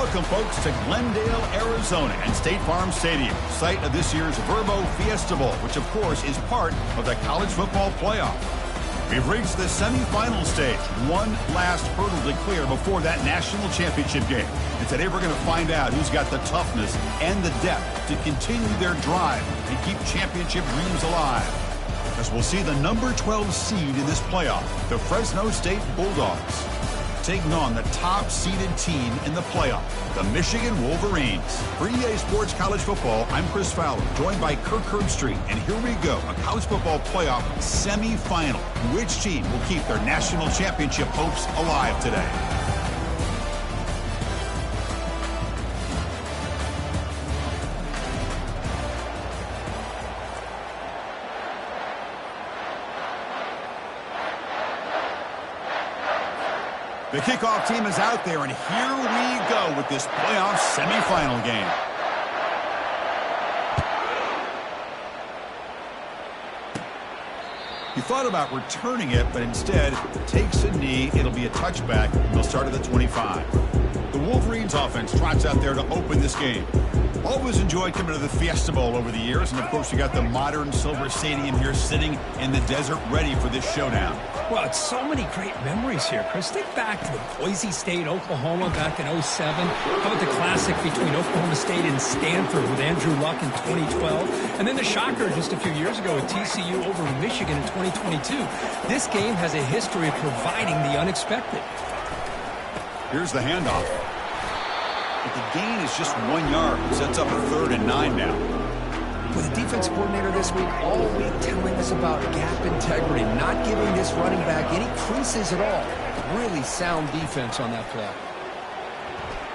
Welcome, folks, to Glendale, Arizona and State Farm Stadium, site of this year's Verbo Fiesta Bowl, which, of course, is part of the college football playoff. We've reached the semifinal stage, one last hurdle to clear before that national championship game. And today we're going to find out who's got the toughness and the depth to continue their drive and keep championship dreams alive. As we'll see the number 12 seed in this playoff, the Fresno State Bulldogs, taking on the top-seeded team in the playoff, the Michigan Wolverines. For EA Sports College Football, I'm Chris Fowler, joined by Kirk Herbstreit, and here we go, a college football playoff semifinal. Which team will keep their national championship hopes alive today? The kickoff team is out there, and here we go with this playoff semifinal game. He thought about returning it, but instead takes a knee. It'll be a touchback. They'll start at the 25. The Wolverines offense trots out there to open this game. Always enjoyed coming to the Fiesta Bowl over the years, and of course you got the modern Silver Stadium here sitting in the desert ready for this showdown. Well, it's so many great memories here, Chris. Think back to the Boise State, Oklahoma back in 07. How about the classic between Oklahoma State and Stanford with Andrew Luck in 2012? And then the shocker just a few years ago with TCU over Michigan in 2022. This game has a history of providing the unexpected. Here's the handoff. But the gain is just 1 yard. Sets up a 3rd and 9 now. With the defense coordinator this week all week telling us about gap integrity, not giving this running back any creases at all. Really sound defense on that play.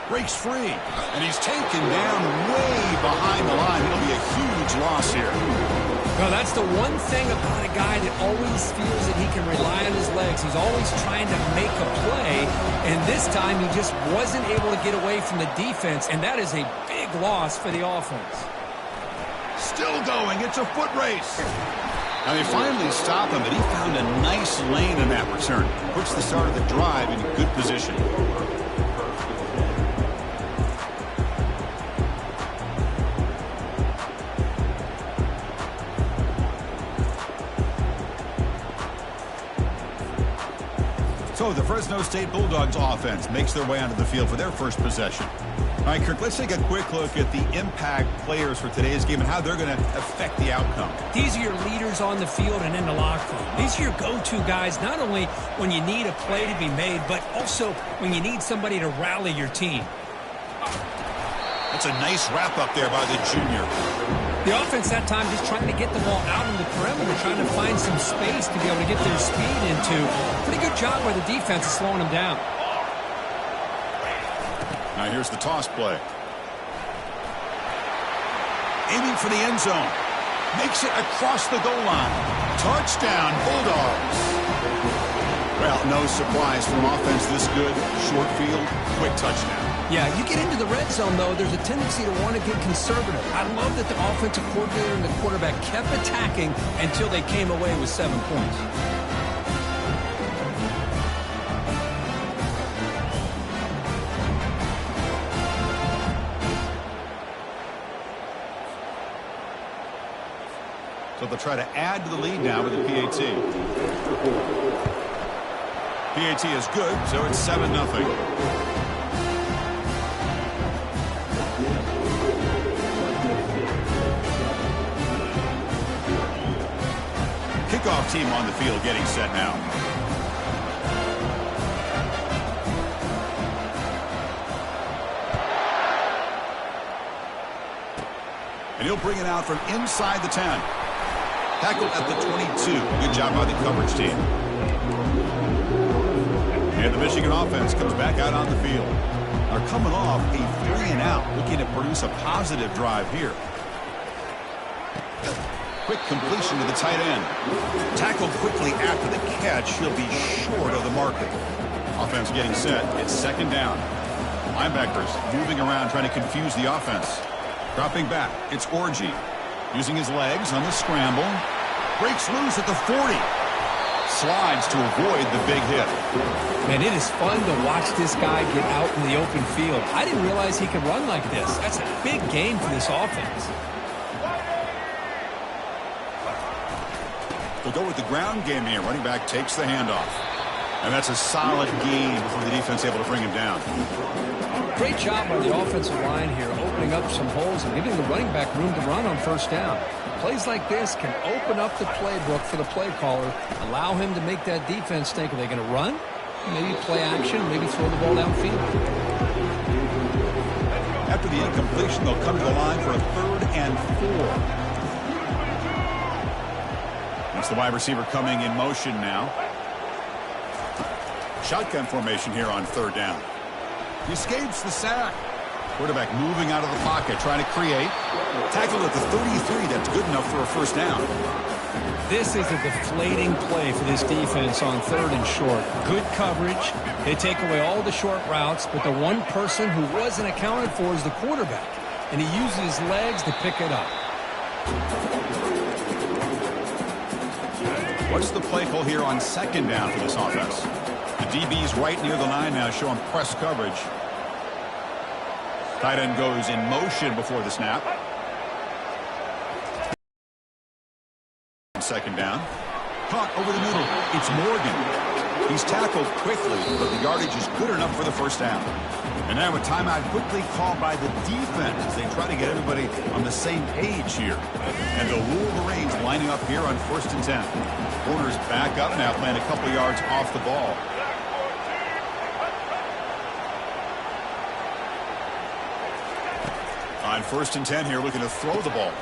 Breaks free, and he's taken down way behind the line. It'll be a huge loss here. Well, that's the one thing about a guy that always feels that he can rely on his legs. He's always trying to make a play, and this time he just wasn't able to get away from the defense, and that is a big loss for the offense. Still going. It's a foot race. Now they finally stop him, but he found a nice lane in that return. Puts the start of the drive in good position. So the Fresno State Bulldogs offense makes their way onto the field for their first possession. All right, Kirk, let's take a quick look at the impact players for today's game and how they're going to affect the outcome. These are your leaders on the field and in the locker room. These are your go-to guys, not only when you need a play to be made, but also when you need somebody to rally your team. That's a nice wrap up there by the junior. The offense that time just trying to get the ball out on the perimeter, trying to find some space to be able to get their speed into. Pretty good job by the defense of slowing them down. Now here's the toss play. Aiming for the end zone. Makes it across the goal line. Touchdown, Bulldogs. Well, no surprise from offense this good. Short field, quick touchdown. Yeah, you get into the red zone, though, there's a tendency to want to get conservative. I love that the offensive coordinator and the quarterback kept attacking until they came away with 7 points. So they'll try to add to the lead now with the PAT. PAT is good, so it's 7-0. Kickoff team on the field getting set now. And he'll bring it out from inside the 10. Tackled at the 22. Good job by the coverage team. And the Michigan offense comes back out on the field. They're coming off a 3-and-out, looking to produce a positive drive here. Quick completion to the tight end. Tackled quickly after the catch. He'll be short of the marker. Offense getting set. It's 2nd down. Linebackers moving around trying to confuse the offense. Dropping back. It's Orji. Using his legs on the scramble. Breaks loose at the 40. slides to avoid the big hit. Man, it is fun to watch this guy get out in the open field. I didn't realize he could run like this. That's a big gain for this offense. They'll go with the ground game here. Running back takes the handoff. And that's a solid gain before the defense able to bring him down. Great job by the offensive line here, opening up some holes and giving the running back room to run on first down. Plays like this can open up the playbook for the play caller, allow him to make that defense think, are they going to run? Maybe play action, maybe throw the ball downfield. After the incompletion, they'll come to the line for a 3rd and 4. It's the wide receiver coming in motion now. Shotgun formation here on 3rd down. He escapes the sack. Quarterback moving out of the pocket, trying to create. Tackled at the 33. That's good enough for a first down. This is a deflating play for this defense on 3rd and short. Good coverage. They take away all the short routes, but the one person who wasn't accounted for is the quarterback, and he uses his legs to pick it up. What's the play call here on 2nd down for this offense? The DB's right near the line now, showing press coverage. Tight end goes in motion before the snap. 2nd down. Caught over the middle. It's Morgan. He's tackled quickly, but the yardage is good enough for the first down. And now a timeout quickly called by the defense as they try to get everybody on the same page here. And the Wolverines lining up here on 1st and 10. Corners back up now, playing a couple yards off the ball. On 1st and 10 here, looking to throw the ball.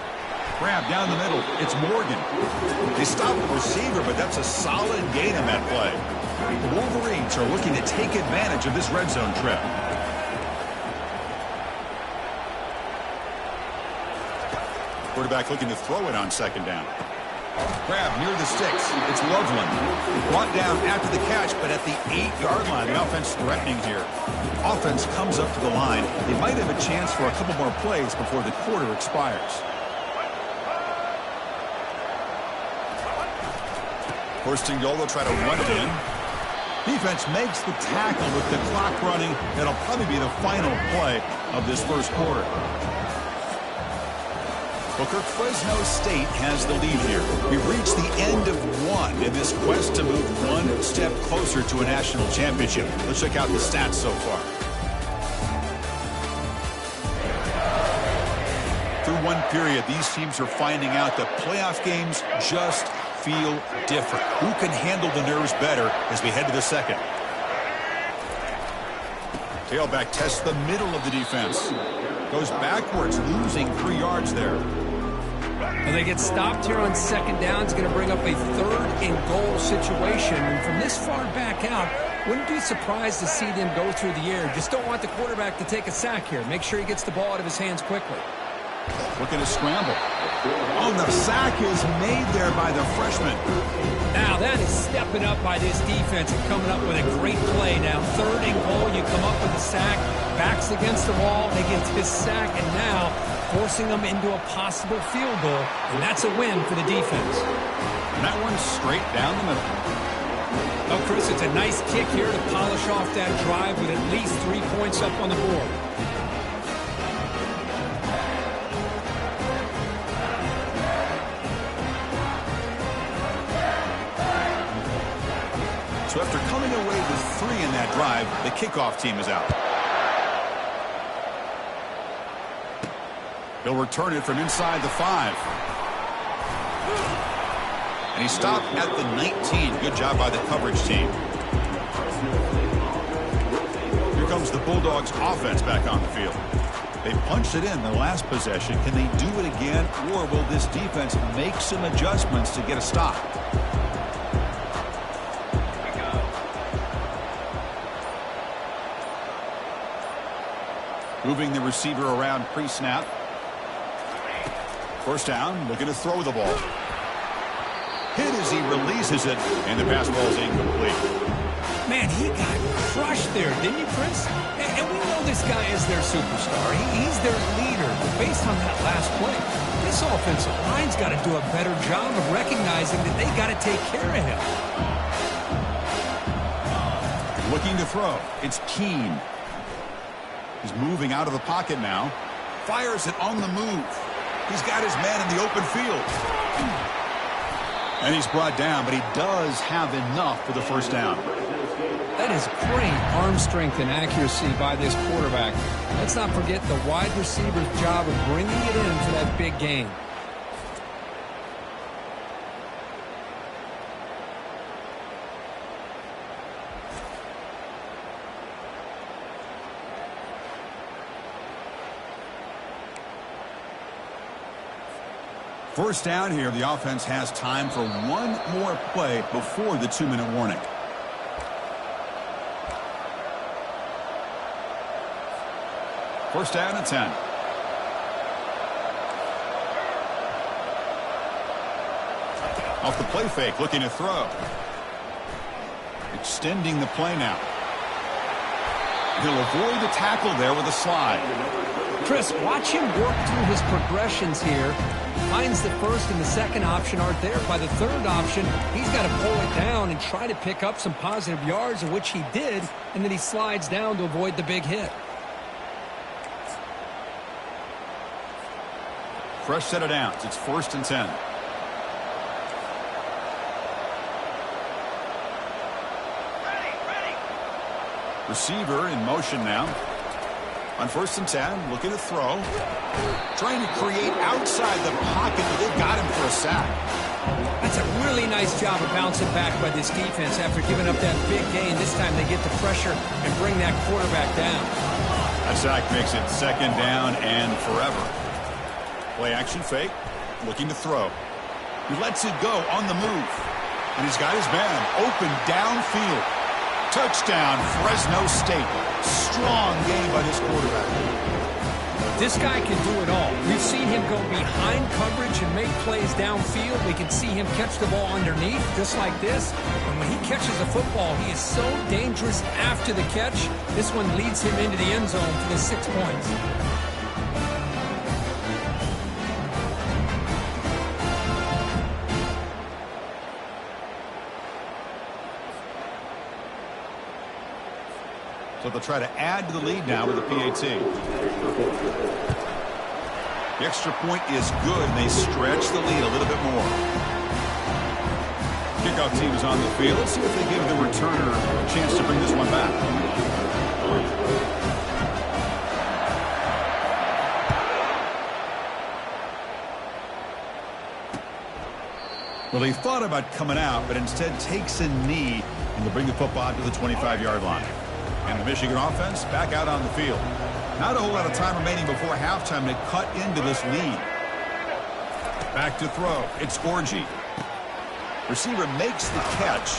Grab down the middle. It's Morgan. They stop the receiver, but that's a solid gain on that play. The Wolverines are looking to take advantage of this red zone trip. Quarterback looking to throw it on 2nd down. Grab near the sticks. It's Loveland. Brought down after the catch, but at the 8-yard line. The offense threatening here. Offense comes up to the line. They might have a chance for a couple more plays before the quarter expires. 1st and goal, they'll try to run it in. Defense makes the tackle with the clock running. That'll probably be the final play of this first quarter. Booker, Fresno State has the lead here. We've reached the end of one in this quest to move one step closer to a national championship. Let's check out the stats so far. Through one period, these teams are finding out that playoff games just feel different. Who can handle the nerves better as we head to the second? Tailback tests the middle of the defense. Goes backwards, losing 3 yards there. And they get stopped here on 2nd down. It's going to bring up a 3rd and goal situation. And from this far back out, wouldn't be surprised to see them go through the air. Just don't want the quarterback to take a sack here. Make sure he gets the ball out of his hands quickly. Looking to scramble. Oh, the sack is made there by the freshman. Now that is stepping up by this defense and coming up with a great play. Now 3rd and goal, you come up with a sack, backs against the wall, they get this sack, and now forcing them into a possible field goal, and that's a win for the defense. And that one's straight down the middle. Well, Chris, it's a nice kick here to polish off that drive with at least 3 points up on the board. So after coming away with 3 in that drive, the kickoff team is out. He'll return it from inside the 5. And he stopped at the 19. Good job by the coverage team. Here comes the Bulldogs offense back on the field. They punched it in the last possession. Can they do it again, or will this defense make some adjustments to get a stop? Moving the receiver around pre-snap. First down, looking to throw the ball. Hit as he releases it, and the pass ball is incomplete. Man, he got crushed there, didn't you, Chris? And we know this guy is their superstar. He's their leader. But based on that last play, this offensive line's got to do a better job of recognizing that they got to take care of him. Looking to throw. It's Keene. He's moving out of the pocket now. Fires it on the move. He's got his man in the open field. And he's brought down, but he does have enough for the first down. That is great arm strength and accuracy by this quarterback. Let's not forget the wide receiver's job of bringing it in for that big gain. First down here, the offense has time for one more play before the 2-minute warning. First down and 10. Off the play fake, looking to throw. Extending the play now. He'll avoid the tackle there with a slide. Chris, watch him work through his progressions here. Finds the first and the second option aren't there. By the third option, he's got to pull it down and try to pick up some positive yards, of which he did, and then he slides down to avoid the big hit. Fresh set of downs. It's first and 10. Receiver in motion now. On first and 10, looking to throw. Trying to create outside the pocket, but they've got him for a sack. That's a really nice job of bouncing back by this defense after giving up that big gain. This time they get the pressure and bring that quarterback down. That sack makes it second down and forever. Play action fake, looking to throw. He lets it go on the move. And he's got his man open downfield. Touchdown, Fresno State. Strong game by this quarterback. This guy can do it all. We've seen him go behind coverage and make plays downfield. We can see him catch the ball underneath, just like this. And when he catches a football, he is so dangerous after the catch. This one leads him into the end zone for the 6 points. So they'll try to add to the lead now with the PAT. The extra point is good, and they stretch the lead a little bit more. Kickoff team is on the field. Let's see if they give the returner a chance to bring this one back. Well, he thought about coming out, but instead takes a knee and will bring the football to the 25-yard line. And the Michigan offense back out on the field. Not a whole lot of time remaining before halftime to cut into this lead. Back to throw. It's Orji. Receiver makes the catch.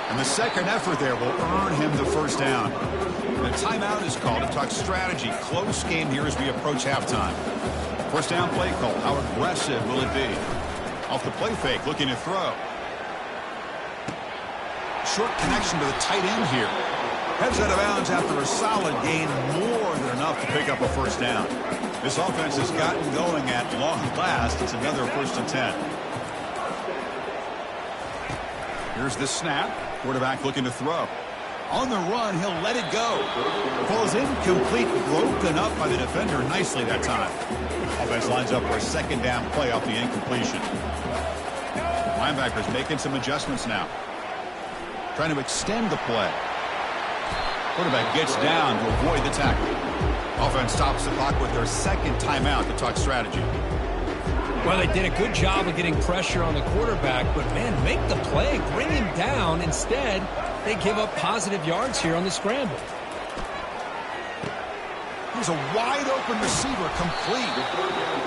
And the second effort there will earn him the first down. The timeout is called to talk strategy. Close game here as we approach halftime. First down play call. How aggressive will it be? Off the play fake, looking to throw. Short connection to the tight end here. Heads out of bounds after a solid gain, more than enough to pick up a first down. This offense has gotten going at long last. It's another first and 10. Here's the snap. Quarterback looking to throw. On the run, he'll let it go. Falls incomplete, broken up by the defender nicely that time. Offense lines up for a second down play off the incompletion. Linebackers making some adjustments now. Trying to extend the play. Quarterback gets down to avoid the tackle. Offense stops the clock with their second timeout to talk strategy. Well, they did a good job of getting pressure on the quarterback, but, man, make the play, bring him down. Instead, they give up positive yards here on the scramble. Here's a wide-open receiver complete.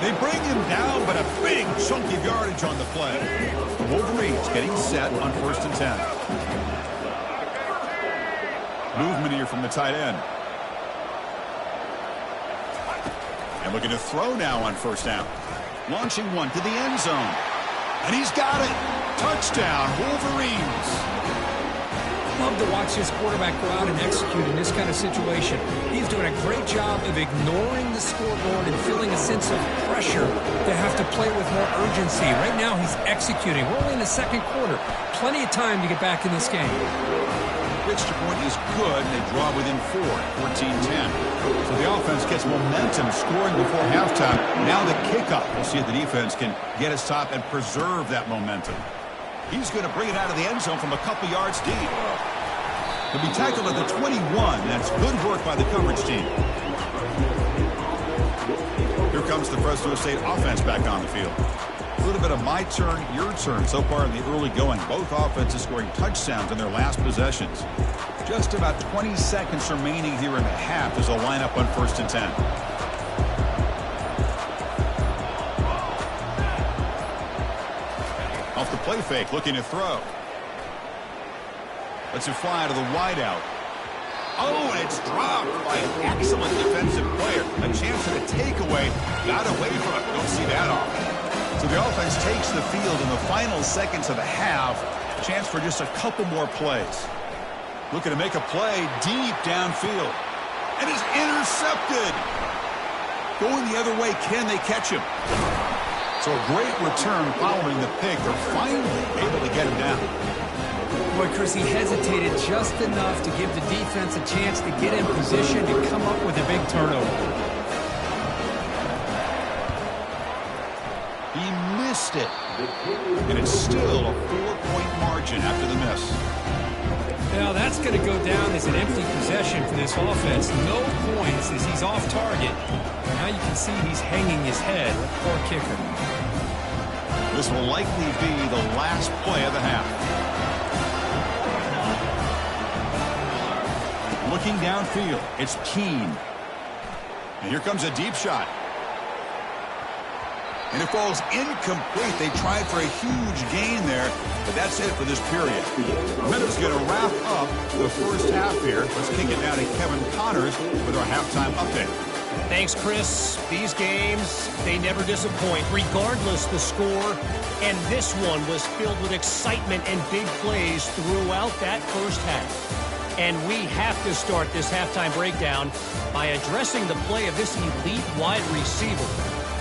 They bring him down, but a big chunk of yardage on the play. The Wolverines getting set on first and 10. Movement here from the tight end. And looking to throw now on first down. Launching one to the end zone. And he's got it. Touchdown, Wolverines. Love to watch this quarterback go out and execute in this kind of situation. He's doing a great job of ignoring the scoreboard and feeling a sense of pressure to have to play with more urgency. Right now, he's executing. We're only in the second quarter. Plenty of time to get back in this game. the extra point is good, and they draw within 4, 14-10. So the offense gets momentum scoring before halftime. Now the kickoff. We'll see if the defense can get a stop and preserve that momentum. He's going to bring it out of the end zone from a couple yards deep. He'll be tackled at the 21. That's good work by the coverage team. Here comes the Fresno State offense back on the field. A little bit of my turn, your turn so far in the early going. Both offenses scoring touchdowns in their last possessions. Just about 20 seconds remaining here in the half as they'll line up on 1st and 10. Off the play fake, looking to throw. Lets it fly to the wideout. Oh, and it's dropped by an excellent defensive player. A chance at a takeaway. Got away from it. Don't see that often. So the offense takes the field in the final seconds of the half. Chance for just a couple more plays. Looking to make a play deep downfield. And is intercepted. Going the other way. Can they catch him? So a great return following the pick. They're finally able to get him down. Boy, Chris, he hesitated just enough to give the defense a chance to get in position and come up with a big turnover. He missed it. And it's still a 4-point margin after the miss. Now, that's going to go down as an empty possession for this offense. No points as he's off target. Now you can see he's hanging his head. Poor kicker. This will likely be the last play of the half. Looking downfield, it's Keene. And here comes a deep shot. And it falls incomplete. They tried for a huge gain there, but that's it for this period. Minutes going to wrap up the first half here. Let's kick it down to Kevin Connors with our halftime update. Thanks, Chris. These games, they never disappoint, regardless the score. And this one was filled with excitement and big plays throughout that first half. And we have to start this halftime breakdown by addressing the play of this elite wide receiver.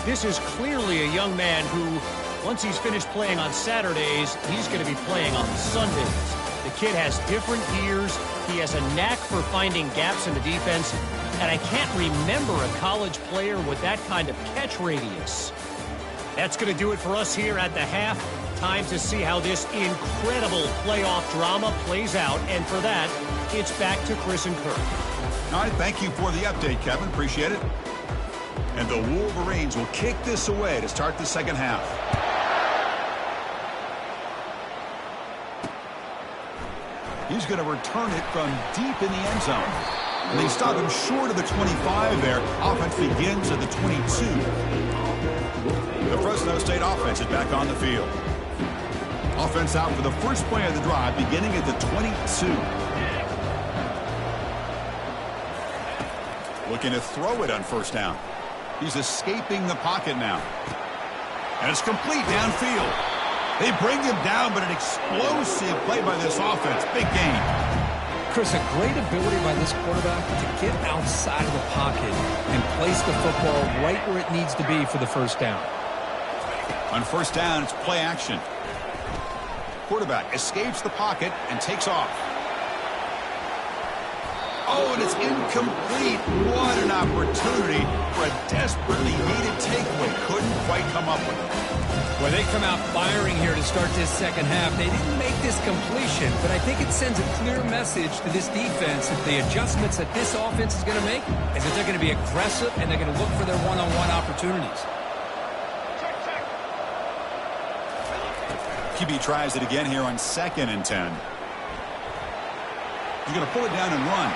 This is clearly a young man who, once he's finished playing on Saturdays, he's going to be playing on Sundays. The kid has different ears. He has a knack for finding gaps in the defense. And I can't remember a college player with that kind of catch radius. That's going to do it for us here at the half. Time to see how this incredible playoff drama plays out. And for that, it's back to Chris and Kirk. All right, thank you for the update, Kevin. Appreciate it. And the Wolverines will kick this away to start the second half. He's going to return it from deep in the end zone. And they stop him short of the 25 there. Offense begins at the 22. The Fresno State offense is back on the field. Offense out for the first play of the drive, beginning at the 22. Looking to throw it on first down. He's escaping the pocket now. And it's complete downfield. They bring him down, but an explosive play by this offense. Big gain. Chris, a great ability by this quarterback to get outside of the pocket and place the football right where it needs to be for the first down. On first down, it's play action. Quarterback escapes the pocket and takes off. Oh, and it's incomplete. What an opportunity for a desperately needed takeaway. Couldn't quite come up with it. Well, they come out firing here to start this second half. They didn't make this completion, but I think it sends a clear message to this defense that the adjustments that this offense is going to make is that they're going to be aggressive and they're going to look for their one-on-one opportunities. QB tries it again here on 2nd and 10. He's going to pull it down and run.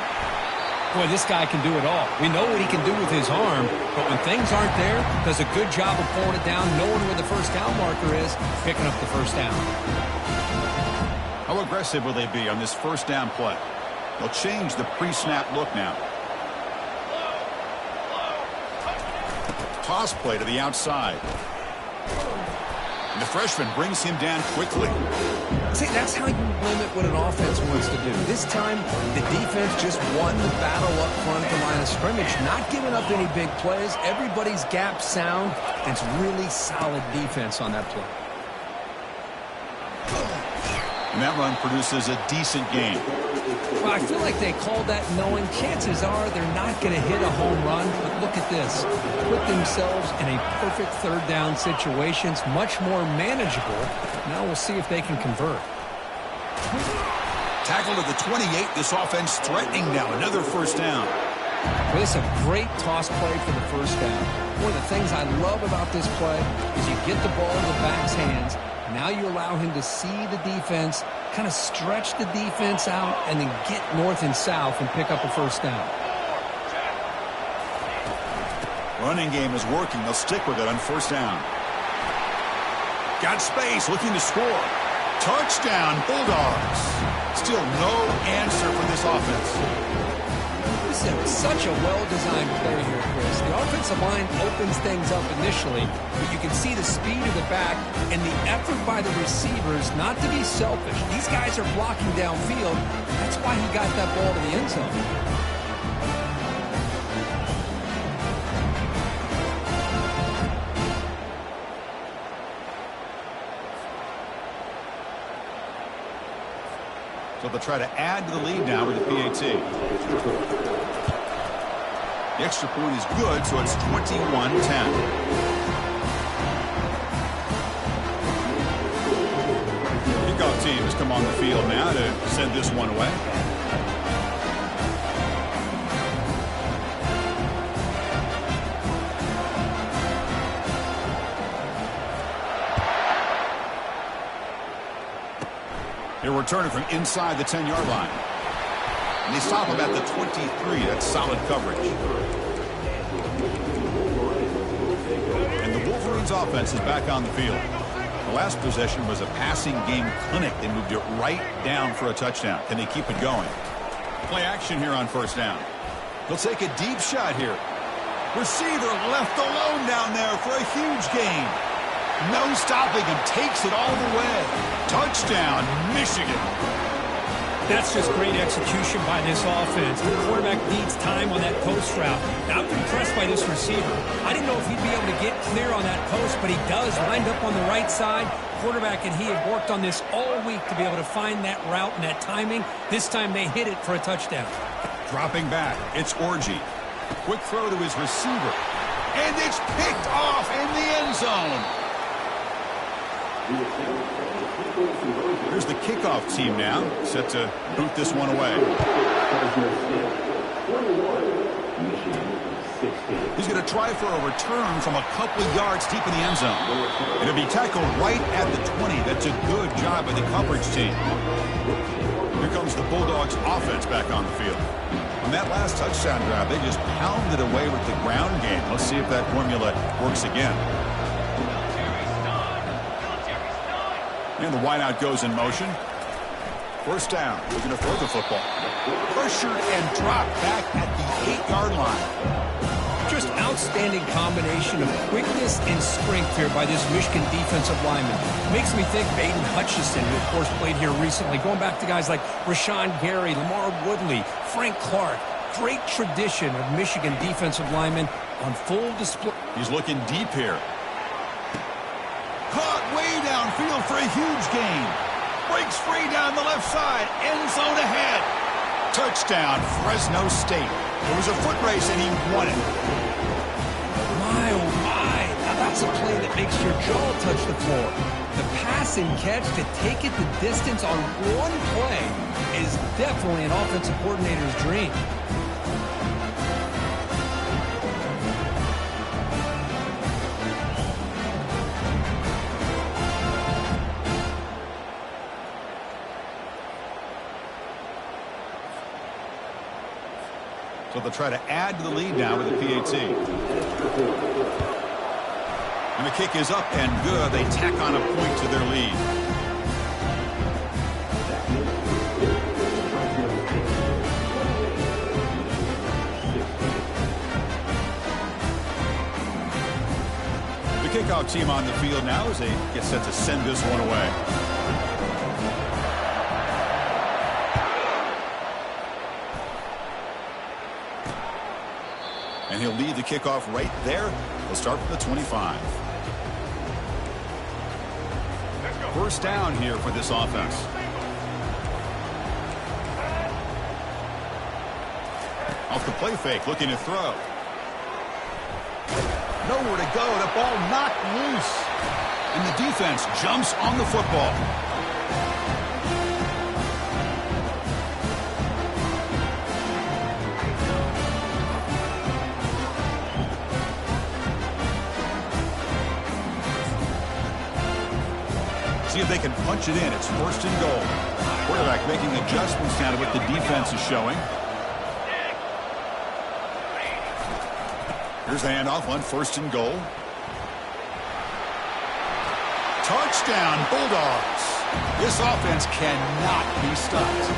Boy, this guy can do it all. We know what he can do with his arm, but when things aren't there, does a good job of pulling it down, knowing where the first down marker is, picking up the first down. How aggressive will they be on this first down play? They'll change the pre-snap look now. Toss play to the outside. And the freshman brings him down quickly. See, that's how you limit what an offense wants to do. This time, the defense just won the battle up front at the line of scrimmage, not giving up any big plays. Everybody's gap sound. It's really solid defense on that play. And that run produces a decent gain. Well, I feel like they called that knowing chances are they're not going to hit a home run. But look at this. Put themselves in a perfect third down situations, much more manageable. Now we'll see if they can convert. Tackled at the 28. This offense threatening now. Another first down. Well, this is a great toss play for the first down. One of the things I love about this play is you get the ball in the back's hands. Now you allow him to see the defense, kind of stretch the defense out, and then get north and south and pick up a first down. Running game is working. They'll stick with it on first down. Got space, looking to score. Touchdown, Bulldogs. Still no answer for this offense. This is such a well-designed play here, Chris. The offensive line opens things up initially, but you can see the speed of the back and the effort by the receivers not to be selfish. These guys are blocking downfield. That's why he got that ball to the end zone. So they'll try to add to the lead now with the PAT. The extra point is good, so it's 21-10. Kickoff team has come on the field now to send this one away. They're returning from inside the 10-yard line. And they stop him at the 23. That's solid coverage. And the Wolverines offense is back on the field. The last possession was a passing game clinic. They moved it right down for a touchdown. Can they keep it going? Play action here on first down. They'll take a deep shot here. Receiver left alone down there for a huge gain. No stopping him. Takes it all the way. Touchdown, Michigan. That's just great execution by this offense. The quarterback needs time on that post route. Now, I'm impressed by this receiver. I didn't know if he'd be able to get clear on that post, but he does. Lined up on the right side. Quarterback and he have worked on this all week to be able to find that route and that timing. This time they hit it for a touchdown. Dropping back, it's Orji. Quick throw to his receiver. And it's picked off in the end zone. Here's the kickoff team now, set to boot this one away. He's going to try for a return from a couple of yards deep in the end zone. It'll be tackled right at the 20. That's a good job by the coverage team. Here comes the Bulldogs offense back on the field. On that last touchdown drive, they just pounded away with the ground game. Let's see if that formula works again. And the wideout goes in motion. First down. Looking to throw the football. Pressured and dropped back at the 8-yard line. Just outstanding combination of quickness and strength here by this Michigan defensive lineman. Makes me think Baden Hutchison, who of course played here recently. Going back to guys like Rashawn Gary, Lamar Woodley, Frank Clark. Great tradition of Michigan defensive linemen on full display. He's looking deep here. Caught way downfield for a huge gain. Breaks free down the left side. End zone ahead. Touchdown, Fresno State. It was a foot race and he won it. My, oh my. Now that's a play that makes your jaw touch the floor. The pass and catch to take it the distance on one play is definitely an offensive coordinator's dream. So they'll try to add to the lead now with the PAT. And the kick is up and good. They tack on a point to their lead. The kickoff team on the field now as they get set to send this one away. And he'll lead the kickoff right there. We'll start from the 25. First down here for this offense. Off the play fake, looking to throw. Nowhere to go. The ball knocked loose. And the defense jumps on the football. See if they can punch it in. It's 1st and goal. Quarterback making adjustments now to what the defense is showing. Here's the handoff on 1st and goal. Touchdown, Bulldogs. This offense cannot be stopped.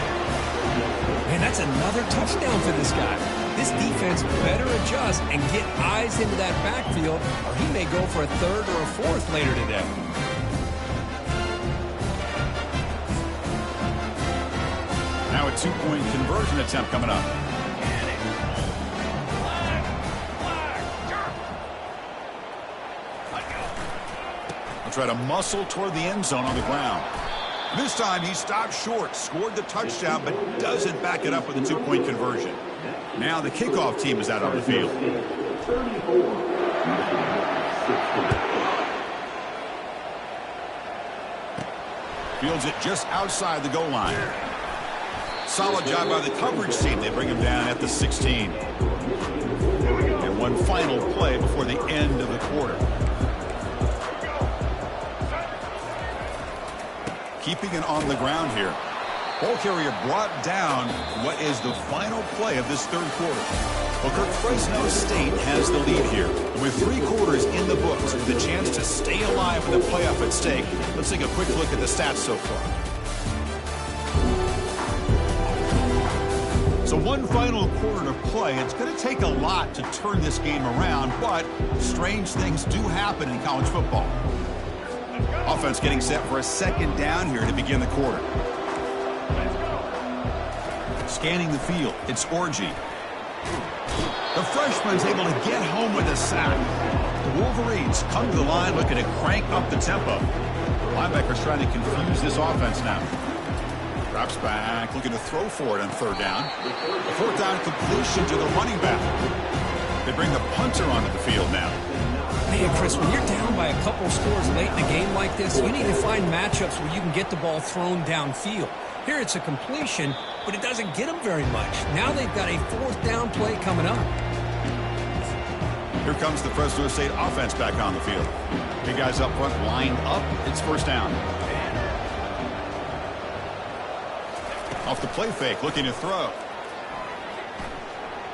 Man, that's another touchdown for this guy. This defense better adjust and get eyes into that backfield, or he may go for a 3rd or a 4th later today. Now a 2-point conversion attempt coming up. They'll try to muscle toward the end zone on the ground. This time he stopped short, scored the touchdown, but doesn't back it up with a 2-point conversion. Now the kickoff team is out on the field. Fields it just outside the goal line. Solid job by the coverage team. They bring him down at the 16. And one final play before the end of the quarter. Keeping it on the ground here. Ball carrier brought down. What is the final play of this 3rd quarter? Well, Kirk, Fresno State has the lead here. With 3 quarters in the books, with a chance to stay alive with the playoff at stake. Let's take a quick look at the stats so far. So one final quarter to play. It's going to take a lot to turn this game around, but strange things do happen in college football. Offense getting set for a 2nd down here to begin the quarter. Scanning the field, it's Orji. The freshman's able to get home with a sack. The Wolverines come to the line looking to crank up the tempo. Linebackers trying to confuse this offense now. Drops back, looking to throw for it on 3rd down. A 4th down completion to the running back. They bring the punter onto the field now. Man, Chris, when you're down by a couple scores late in a game like this, you need to find matchups where you can get the ball thrown downfield. Here it's a completion, but it doesn't get them very much. Now they've got a 4th down play coming up. Here comes the Fresno State offense back on the field. Big guys up front lined up. It's 1st down. Off the play fake, looking to throw.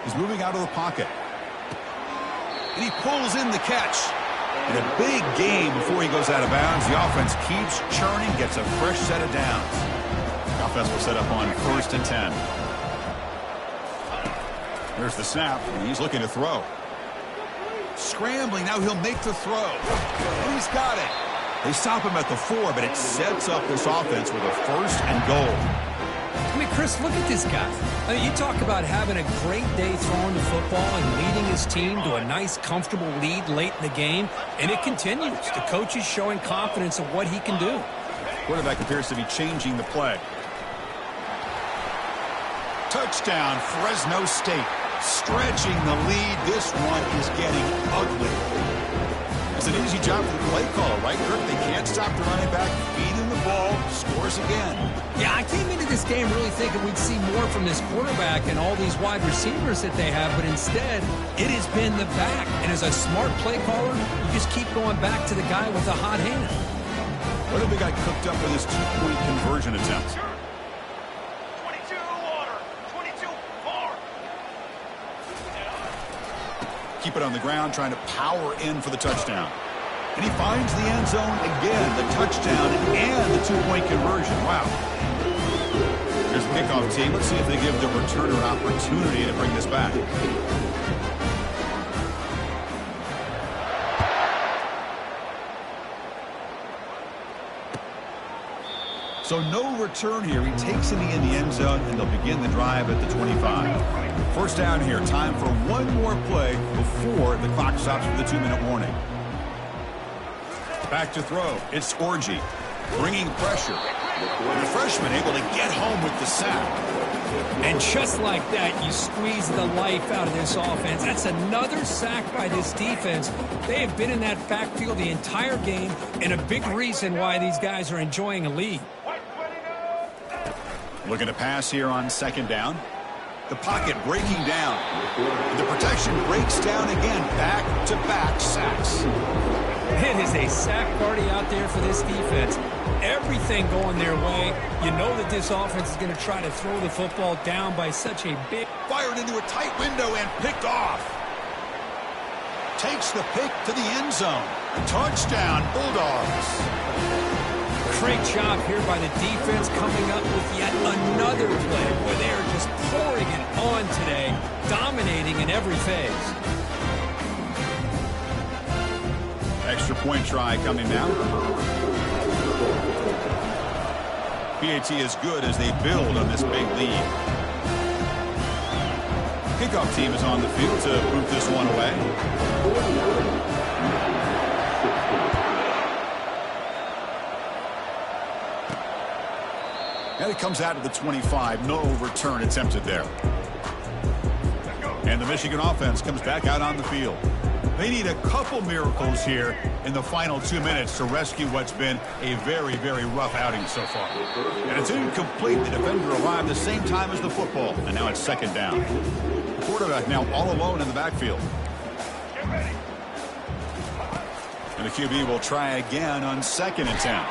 He's moving out of the pocket. And he pulls in the catch. And a big game before he goes out of bounds. The offense keeps churning, gets a fresh set of downs. The offense will set up on 1st and 10. There's the snap, and he's looking to throw. Scrambling, now he'll make the throw. And he's got it. They stop him at the 4, but it sets up this offense with a 1st and goal. I mean, Chris, look at this guy. I mean, you talk about having a great day throwing the football and leading his team to a nice, comfortable lead late in the game, and it continues. The coach is showing confidence of what he can do. Quarterback appears to be changing the play. Touchdown, Fresno State. Stretching the lead. This one is getting ugly. It's an easy job for the play caller, right, Kirk? They can't stop the running back. Feed him the ball. Scores again. Yeah, I came into this game really thinking we'd see more from this quarterback and all these wide receivers that they have, but instead, it has been the back. And as a smart play caller, you just keep going back to the guy with the hot hand. What have we got cooked up for this 2-point conversion attempt? 22 water, 22 hard. Keep it on the ground, trying to power in for the touchdown. And he finds the end zone again, the touchdown and the 2-point conversion. Wow. Here's the kickoff team. Let's see if they give the returner an opportunity to bring this back. So no return here. He takes it in the end zone, and they'll begin the drive at the 25. 1st down here. Time for one more play before the clock stops with a 2-minute warning. Back to throw. It's Orji bringing pressure. And the freshman able to get home with the sack. And just like that, you squeeze the life out of this offense. That's another sack by this defense. They have been in that backfield the entire game, and a big reason why these guys are enjoying a lead. Looking to pass here on second down. The pocket breaking down. The protection breaks down again. Back-to-back sacks. It is a sack party out there for this defense. Everything going their way. You know that this offense is going to try to throw the football down by such a big... Fired into a tight window and picked off. Takes the pick to the end zone. Touchdown, Bulldogs. Great job here by the defense coming up with yet another play where they're just pouring it on today, dominating in every phase. Extra point try coming now. PAT is good as they build on this big lead. Kickoff team is on the field to boot this one away. And it comes out to the 25. No return attempted there. And the Michigan offense comes back out on the field. They need a couple miracles here in the final 2 minutes to rescue what's been a very, very rough outing so far. And it's incomplete. The defender arrived the same time as the football. And now it's second down. The quarterback now all alone in the backfield. And the QB will try again on second and 10.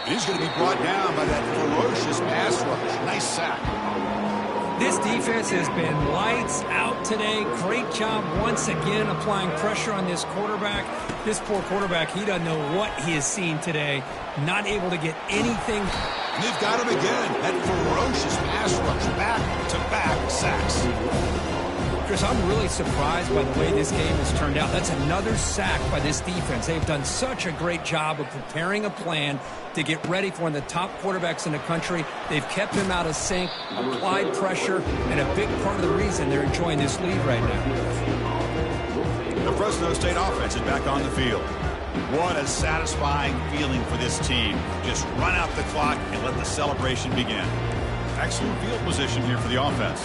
He's going to be brought down by that ferocious pass rush. Nice sack. This defense has been lights out today. Great job once again applying pressure on this quarterback. This poor quarterback, he doesn't know what he has seen today. Not able to get anything. And they've got him again. That ferocious pass rush. Back-to-back sacks. Chris, I'm really surprised by the way this game has turned out. That's another sack by this defense. They've done such a great job of preparing a plan to get ready for one of the top quarterbacks in the country. They've kept him out of sync, applied pressure, and a big part of the reason they're enjoying this lead right now. The Fresno State offense is back on the field. What a satisfying feeling for this team. Just run out the clock and let the celebration begin. Excellent field position here for the offense.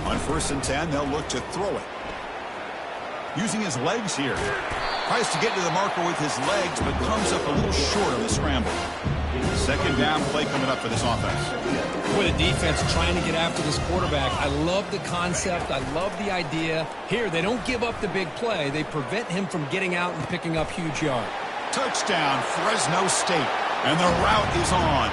On 1st and 10, they'll look to throw it. Using his legs here. Tries to get to the marker with his legs, but comes up a little short on the scramble. Second down play coming up for this offense. Boy, the defense trying to get after this quarterback. I love the concept. I love the idea. Here, they don't give up the big play. They prevent him from getting out and picking up huge yards. Touchdown, Fresno State. And the route is on.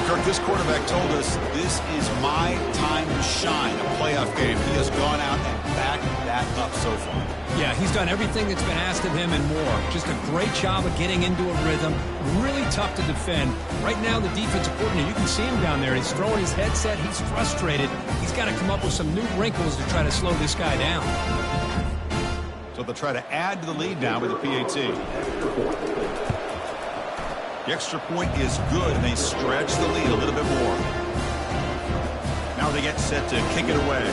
Kirk, this quarterback told us this is my time to shine, a playoff game. He has gone out and backed that up so far. Yeah, he's done everything that's been asked of him and more. Just a great job of getting into a rhythm. Really tough to defend. Right now, the defensive coordinator, you can see him down there. He's throwing his headset. He's frustrated. He's got to come up with some new wrinkles to try to slow this guy down. So they'll try to add to the lead now with the PAT. The extra point is good, and they stretch the lead a little bit more. Now they get set to kick it away.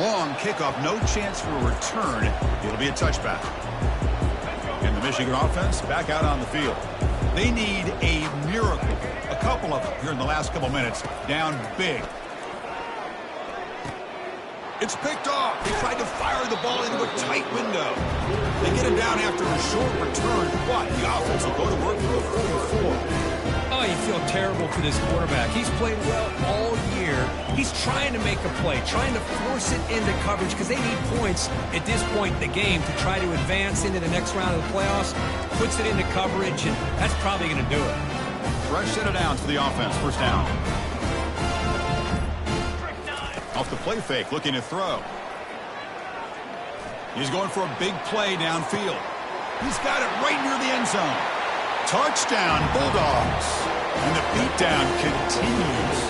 Long kickoff, no chance for a return. It'll be a touchback. And the Michigan offense back out on the field. They need a miracle. A couple of them here in the last couple minutes. Down big. It's picked off. He tried to fire the ball into a tight window. They get him down after a short return, but the offense will go to work for a 44. Oh, you feel terrible for this quarterback. He's played well all year. He's trying to make a play, trying to force it into coverage because they need points at this point in the game to try to advance into the next round of the playoffs. Puts it into coverage, and that's probably going to do it. Fresh set of downs for the offense. First down. Off the play fake, looking to throw. He's going for a big play downfield. He's got it right near the end zone. Touchdown, Bulldogs. And the beatdown continues.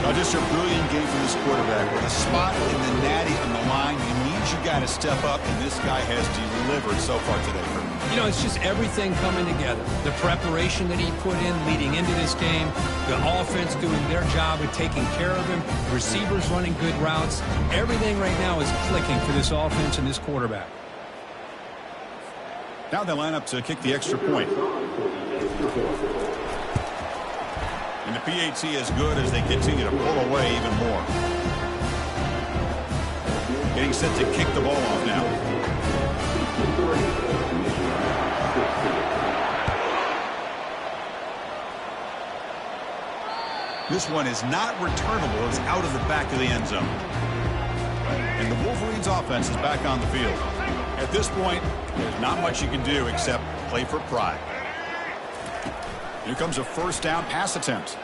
Now just a brilliant game from this quarterback. With a spot in the natty on the line, you need your guy to step up, and this guy has delivered so far today. You know, it's just everything coming together. The preparation that he put in leading into this game, the offense doing their job of taking care of him, receivers running good routes. Everything right now is clicking for this offense and this quarterback. Now they line up to kick the extra point. And the PAT is good as they continue to pull away even more. Getting set to kick the ball off now. This one is not returnable. It's out of the back of the end zone. And the Wolverines offense is back on the field. At this point, there's not much you can do except play for pride. Here comes a first down pass attempt.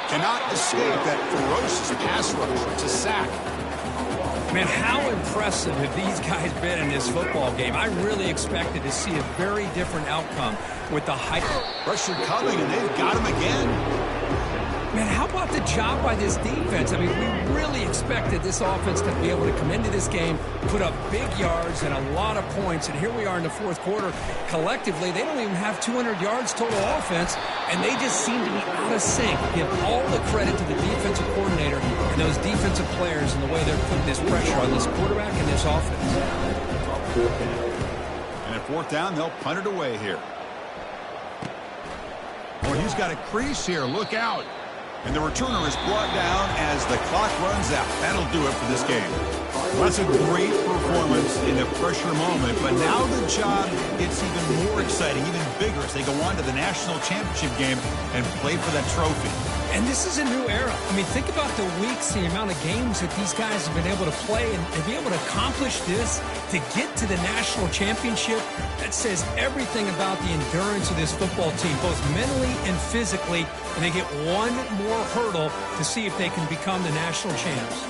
Cannot escape that ferocious pass rush. It's a sack. Man, how impressive have these guys been in this football game? I really expected to see a very different outcome with the height. Pressure coming, and they've got him again. Man, how about the job by this defense? I mean, we really expected this offense to be able to come into this game, put up big yards and a lot of points, and here we are in the fourth quarter. Collectively, they don't even have 200 yards total offense, and they just seem to be out of sync. Give all the credit to the defensive coordinator and those defensive players and the way they're putting this pressure on this quarterback and this offense. And at fourth down, they'll punt it away here. Boy, he's got a crease here. Look out. And the returner is brought down as the clock runs out. That'll do it for this game. Well, that's a great performance in a pressure moment, but now the job gets even more exciting, even bigger as they go on to the national championship game and play for that trophy. And this is a new era. I mean, think about the weeks, the amount of games that these guys have been able to play, and to be able to accomplish this, to get to the national championship, that says everything about the endurance of this football team, both mentally and physically, and they get one more hurdle to see if they can become the national champs.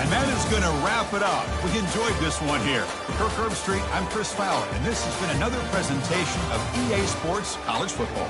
And that is going to wrap it up. We enjoyed this one here. For Kirk Herbstreit, I'm Chris Fowler, and this has been another presentation of EA Sports College Football.